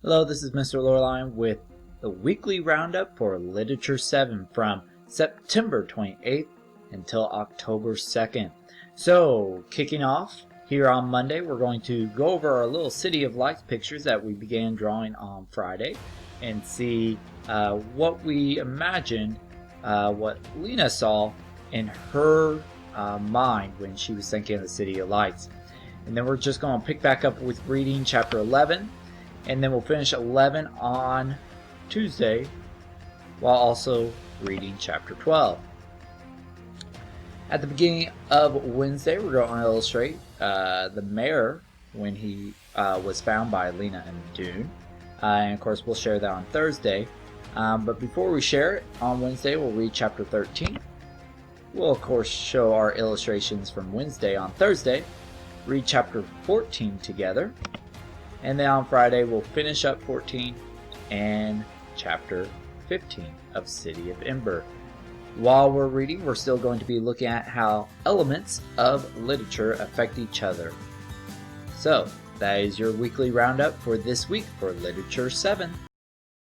Hello, this is Mr. Loreline with the weekly roundup for Literature 7 from September 28th until October 2nd. So, kicking off here on Monday, we're going to go over our little City of Lights pictures that we began drawing on Friday and see what we imagined, what Lena saw in her mind when she was thinking of the City of Lights. And then we're just going to pick back up with reading chapter 11. And then we'll finish 11 on Tuesday while also reading chapter 12. At the beginning of Wednesday, we're going to illustrate the mayor when he was found by Lena and Dune. And of course, we'll share that on Thursday. But before we share it, on Wednesday, we'll read chapter 13. We'll, of course, show our illustrations from Wednesday on Thursday, read chapter 14 together. And then on Friday, we'll finish up 14 and chapter 15 of City of Ember. While we're reading, we're still going to be looking at how elements of literature affect each other. So, that is your weekly roundup for this week for Literature 7.